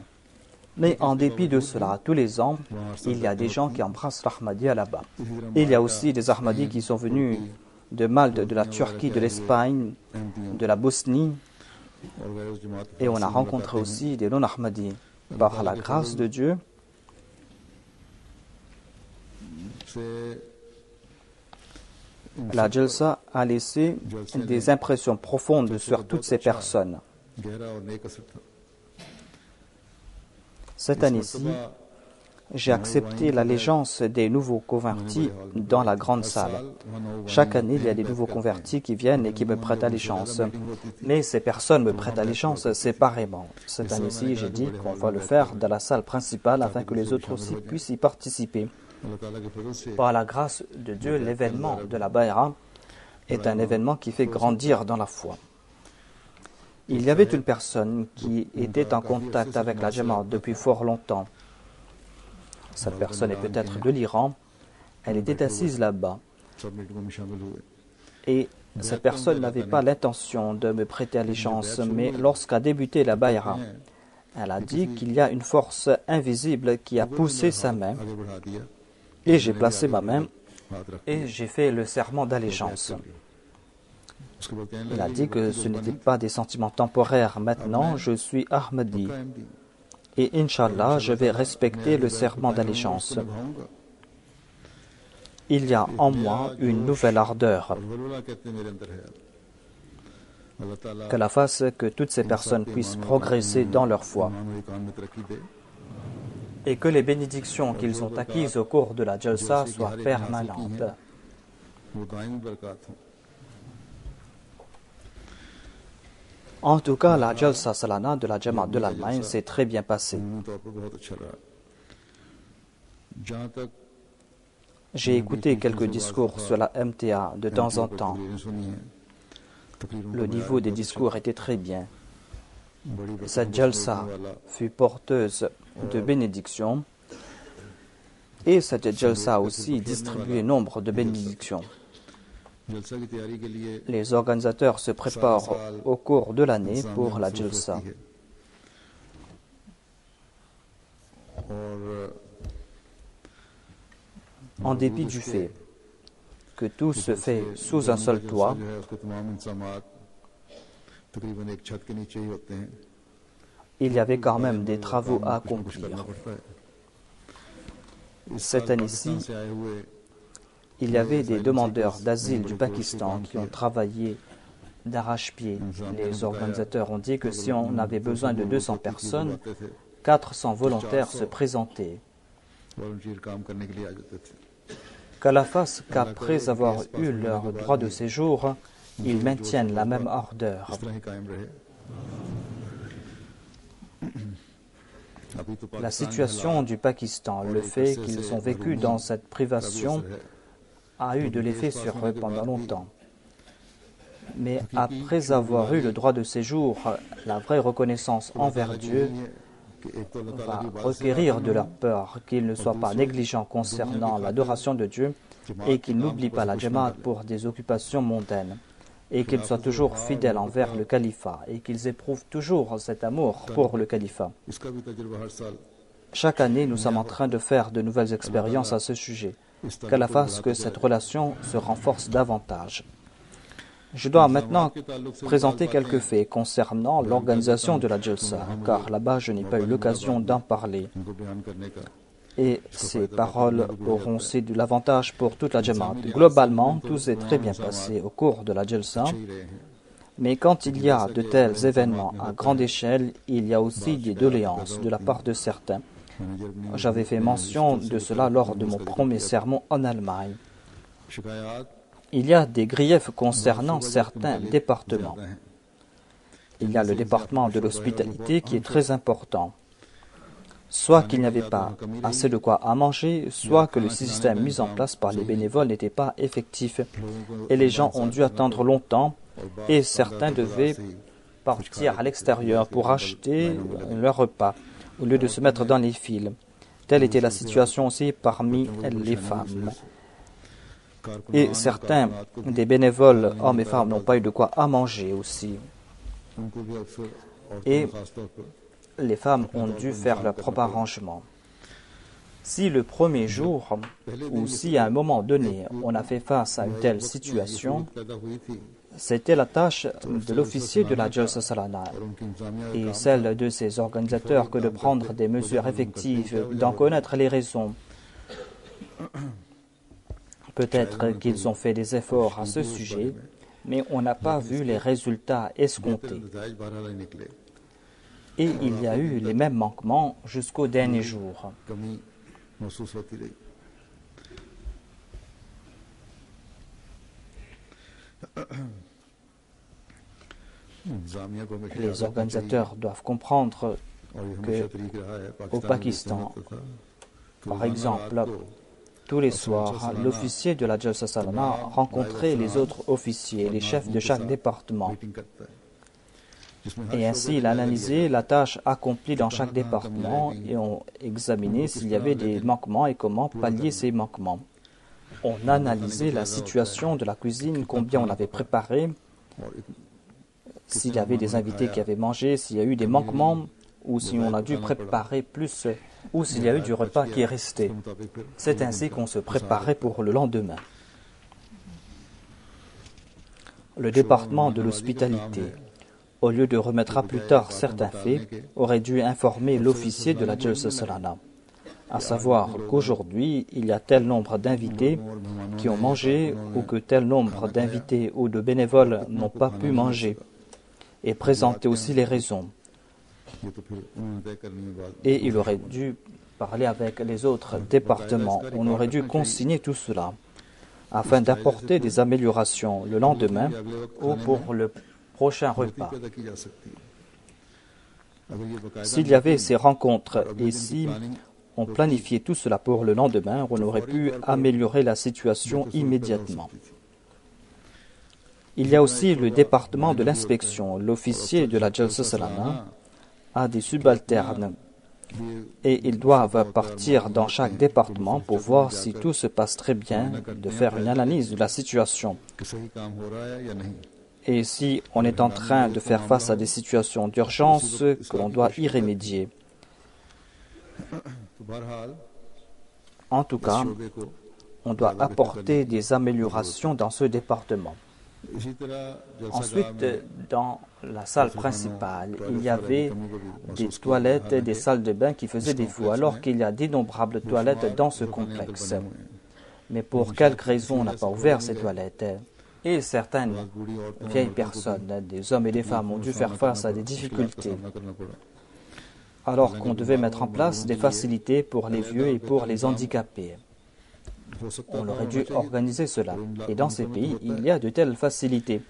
Mais en dépit de cela, tous les ans, il y a des gens qui embrassent l'Ahmadiyya là-bas. Il y a aussi des Ahmadis qui sont venus de Malte, de la Turquie, de l'Espagne, de la Bosnie, et on a rencontré aussi des non-Ahmadis. Par la grâce de Dieu, la Jalsa a laissé des impressions profondes sur toutes ces personnes. Cette année-ci, j'ai accepté l'allégeance des nouveaux convertis dans la grande salle. Chaque année, il y a des nouveaux convertis qui viennent et qui me prêtent allégeance. Mais ces personnes me prêtent allégeance séparément. Cette année-ci, j'ai dit qu'on va le faire dans la salle principale afin que les autres aussi puissent y participer. Par la grâce de Dieu, l'événement de la Bayra est un événement qui fait grandir dans la foi. Il y avait une personne qui était en contact avec la Jamaat depuis fort longtemps. Cette personne est peut-être de l'Iran. Elle était assise là-bas. Et cette personne n'avait pas l'intention de me prêter allégeance, mais lorsqu'a débuté la Bayra, elle a dit qu'il y a une force invisible qui a poussé sa main. Et j'ai placé ma main et j'ai fait le serment d'allégeance. Il a dit que ce n'était pas des sentiments temporaires. Maintenant, je suis Ahmadi. Et Inch'Allah, je vais respecter le serment d'allégeance. Il y a en moi une nouvelle ardeur. Qu'Allah fasse que toutes ces personnes puissent progresser dans leur foi. Et que les bénédictions qu'ils ont acquises au cours de la Jalsa soient permanentes. En tout cas, la Jalsa Salana de la Jamaat de l'Allemagne s'est très bien passée. J'ai écouté quelques discours sur la MTA de temps en temps. Le niveau des discours était très bien. Cette Jalsa fut porteuse de bénédictions et cette Jalsa a aussi distribué nombre de bénédictions. Les organisateurs se préparent au cours de l'année pour la Jalsa. En dépit du fait que tout se fait sous un seul toit, il y avait quand même des travaux à accomplir. Cette année-ci, il y avait des demandeurs d'asile du Pakistan qui ont travaillé d'arrache-pied. Les organisateurs ont dit que si on avait besoin de 200 personnes, 400 volontaires se présentaient. Qu'Allah fasse qu'après avoir eu leur droit de séjour, ils maintiennent la même ardeur. La situation du Pakistan, le fait qu'ils ont vécu dans cette privation, a eu de l'effet sur eux pendant longtemps. Mais après avoir eu le droit de séjour, la vraie reconnaissance envers Dieu va requérir de leur peur qu'ils ne soient pas négligents concernant l'adoration de Dieu et qu'ils n'oublient pas la Jamaat pour des occupations mondaines et qu'ils soient toujours fidèles envers le califat et qu'ils éprouvent toujours cet amour pour le califat. Chaque année, nous sommes en train de faire de nouvelles expériences à ce sujet. Qu'Allah fasse que cette relation se renforce davantage. Je dois maintenant présenter quelques faits concernant l'organisation de la Jalsa, car là-bas je n'ai pas eu l'occasion d'en parler. Et ces paroles auront aussi de l'avantage pour toute la Jamaat. Globalement, tout s'est très bien passé au cours de la Jalsa, mais quand il y a de tels événements à grande échelle, il y a aussi des doléances de la part de certains. J'avais fait mention de cela lors de mon premier sermon en Allemagne. Il y a des griefs concernant certains départements. Il y a le département de l'hospitalité qui est très important. Soit qu'il n'y avait pas assez de quoi à manger, soit que le système mis en place par les bénévoles n'était pas effectif et les gens ont dû attendre longtemps et certains devaient partir à l'extérieur pour acheter leur repas au lieu de se mettre dans les files. Telle était la situation aussi parmi les femmes. Et certains des bénévoles, hommes et femmes, n'ont pas eu de quoi à manger aussi. Et les femmes ont dû faire leur propre arrangement. Si le premier jour, ou si à un moment donné, on a fait face à une telle situation, c'était la tâche de l'officier de la Jalsa Salana et celle de ses organisateurs que de prendre des mesures effectives, d'en connaître les raisons. Peut-être qu'ils ont fait des efforts à ce sujet, mais on n'a pas vu les résultats escomptés. Et il y a eu les mêmes manquements jusqu'au dernier jour. Les organisateurs doivent comprendre qu'au Pakistan, par exemple, tous les soirs, l'officier de la Jalsa Salana rencontrait les autres officiers, les chefs de chaque département. Et ainsi, il analysait la tâche accomplie dans chaque département et on examinait s'il y avait des manquements et comment pallier ces manquements. On analysait la situation de la cuisine, combien on avait préparé, s'il y avait des invités qui avaient mangé, s'il y a eu des manquements, ou si on a dû préparer plus, ou s'il y a eu du repas qui est resté. C'est ainsi qu'on se préparait pour le lendemain. Le département de l'hospitalité, au lieu de remettre à plus tard certains faits, aurait dû informer l'officier de la Jalsa Salana, à savoir qu'aujourd'hui, il y a tel nombre d'invités qui ont mangé ou que tel nombre d'invités ou de bénévoles n'ont pas pu manger, et présenter aussi les raisons. Et il aurait dû parler avec les autres départements. On aurait dû consigner tout cela afin d'apporter des améliorations le lendemain ou pour le prochain repas. S'il y avait ces rencontres et si on planifiait tout cela pour le lendemain, on aurait pu améliorer la situation immédiatement. Il y a aussi le département de l'inspection. L'officier de la Jalsa Salana a des subalternes et ils doivent partir dans chaque département pour voir si tout se passe très bien, de faire une analyse de la situation. Et si on est en train de faire face à des situations d'urgence, que l'on doit y remédier. En tout cas, on doit apporter des améliorations dans ce département. Ensuite, dans la salle principale, il y avait des toilettes et des salles de bain qui faisaient défaut, alors qu'il y a d'innombrables toilettes dans ce complexe. Mais pour quelque raison, on n'a pas ouvert ces toilettes. Et certaines vieilles personnes, des hommes et des femmes, ont dû faire face à des difficultés, alors qu'on devait mettre en place des facilités pour les vieux et pour les handicapés. On aurait dû organiser cela. Et dans ces pays, il y a de telles facilités.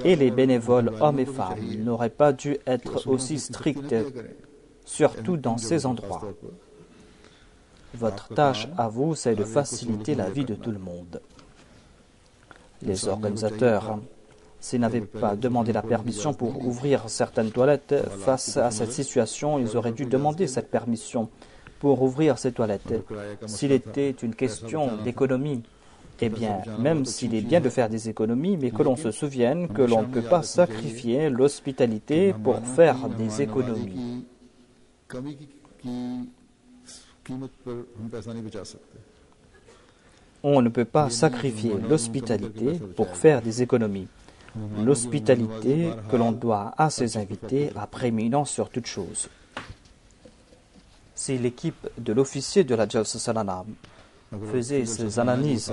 Et les bénévoles, hommes et femmes, n'auraient pas dû être aussi stricts, surtout dans ces endroits. Votre tâche à vous, c'est de faciliter la vie de tout le monde. Les organisateurs, s'ils n'avaient pas demandé la permission pour ouvrir certaines toilettes, face à cette situation, ils auraient dû demander cette permission pour ouvrir ces toilettes. S'il était une question d'économie, eh bien, même s'il est bien de faire des économies, mais que l'on se souvienne que l'on ne peut pas sacrifier l'hospitalité pour faire des économies. On ne peut pas sacrifier l'hospitalité pour faire des économies. L'hospitalité que l'on doit à ses invités a prééminence sur toute chose. Si l'équipe de l'officier de la Jalsa Salana faisait ces analyses,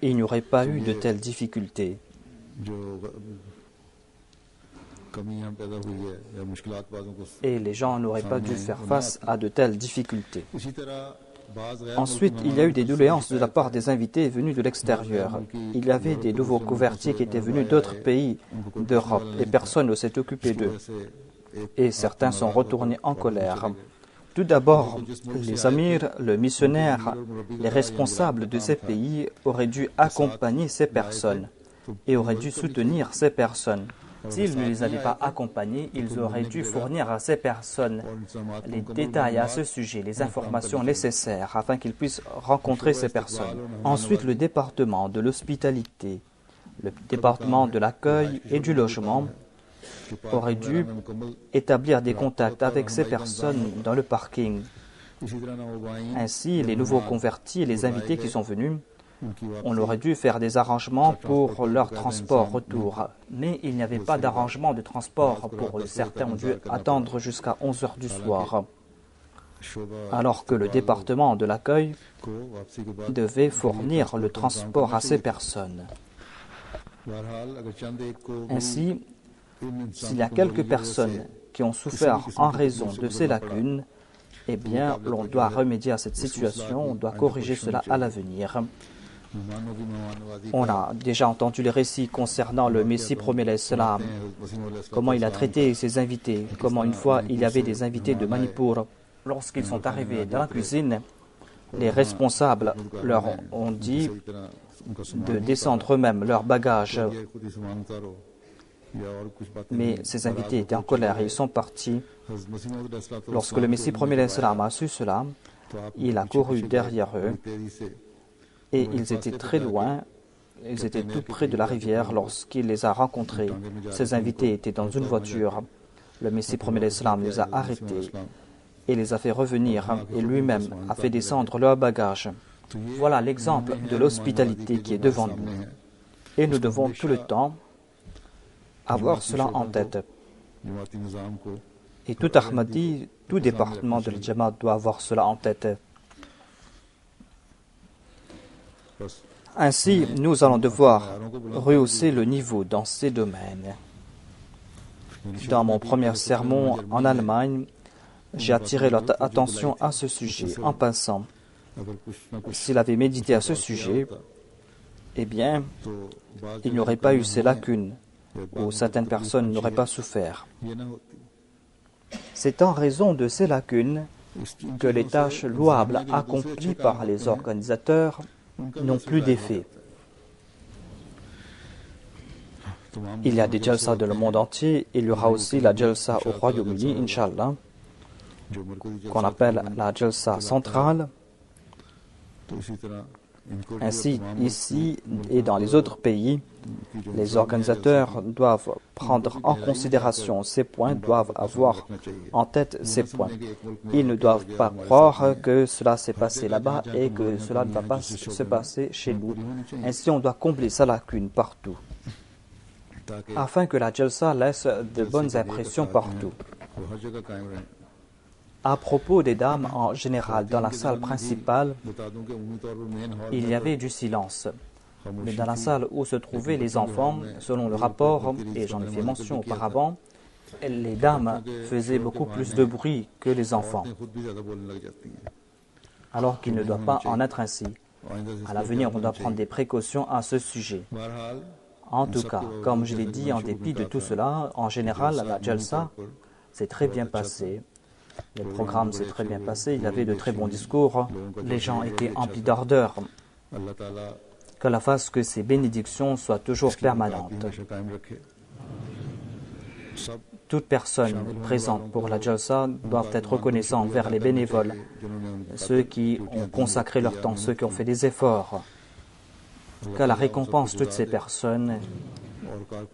il n'y aurait pas eu de telles difficultés. et les gens n'auraient pas dû faire face à de telles difficultés. Ensuite, il y a eu des doléances de la part des invités venus de l'extérieur. Il y avait des nouveaux convertis qui étaient venus d'autres pays d'Europe et personne ne s'est occupé d'eux. Et certains sont retournés en colère. Tout d'abord, les amirs, le missionnaire, les responsables de ces pays auraient dû accompagner ces personnes et auraient dû soutenir ces personnes. S'ils ne les avaient pas accompagnés, ils auraient dû fournir à ces personnes les détails à ce sujet, les informations nécessaires afin qu'ils puissent rencontrer ces personnes. Ensuite, le département de l'hospitalité, le département de l'accueil et du logement aurait dû établir des contacts avec ces personnes dans le parking. Ainsi, les nouveaux convertis et les invités qui sont venus, on aurait dû faire des arrangements pour leur transport retour. Mais il n'y avait pas d'arrangement de transport pour eux. Certains ont dû attendre jusqu'à 11 heures du soir. Alors que le département de l'accueil devait fournir le transport à ces personnes. Ainsi, s'il y a quelques personnes qui ont souffert en raison de ces lacunes, eh bien, l'on doit remédier à cette situation, on doit corriger cela à l'avenir. On a déjà entendu les récits concernant le Messie premier l'Islam, comment il a traité ses invités, comment une fois il y avait des invités de Manipur. Lorsqu'ils sont arrivés dans la cuisine, les responsables leur ont dit de descendre eux-mêmes leurs bagages. Mais ces invités étaient en colère et ils sont partis. Lorsque le Messie premier l'Islam a su cela, il a couru derrière eux et ils étaient très loin, ils étaient tout près de la rivière lorsqu'il les a rencontrés. Ces invités étaient dans une voiture. Le Messie premier l'Islam les a arrêtés et les a fait revenir et lui-même a fait descendre leurs bagages. Voilà l'exemple de l'hospitalité qui est devant nous. Et nous devons tout le temps avoir cela en tête. Et tout Ahmadi, tout département de l'Jamaat doit avoir cela en tête. Ainsi, nous allons devoir rehausser le niveau dans ces domaines. Dans mon premier sermon en Allemagne, j'ai attiré leur attention à ce sujet en passant. S'il avait médité à ce sujet, eh bien, il n'y aurait pas eu ces lacunes, où certaines personnes n'auraient pas souffert. C'est en raison de ces lacunes que les tâches louables accomplies par les organisateurs n'ont plus d'effet. Il y a des jalsa dans le monde entier, il y aura aussi la jalsa au Royaume-Uni, Inch'Allah, qu'on appelle la jalsa centrale. Ainsi, ici et dans les autres pays, les organisateurs doivent prendre en considération ces points, doivent avoir en tête ces points. Ils ne doivent pas croire que cela s'est passé là-bas et que cela ne va pas se passer chez nous. Ainsi, on doit combler sa lacune partout, afin que la jalsa laisse de bonnes impressions partout. À propos des dames en général, dans la salle principale, il y avait du silence. Mais dans la salle où se trouvaient les enfants, selon le rapport, et j'en ai fait mention auparavant, les dames faisaient beaucoup plus de bruit que les enfants, alors qu'il ne doit pas en être ainsi. À l'avenir, on doit prendre des précautions à ce sujet. En tout cas, comme je l'ai dit, en dépit de tout cela, en général, la jalsa s'est très bien passée. Le programme s'est très bien passé, il y avait de très bons discours, les gens étaient emplis d'ardeur. Qu'Allah fasse que ces bénédictions soient toujours permanentes. Toute personne présente pour la jalsa doivent être reconnaissants envers les bénévoles, ceux qui ont consacré leur temps, ceux qui ont fait des efforts. Qu'Allah récompense toutes ces personnes.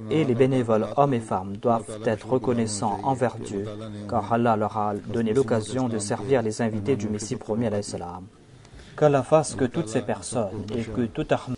Et les bénévoles, hommes et femmes, doivent être reconnaissants envers Dieu, car Allah leur a donné l'occasion de servir les invités du Messie premier alayhi salam. Qu'Allah fasse que toutes ces personnes et que tout Ahmad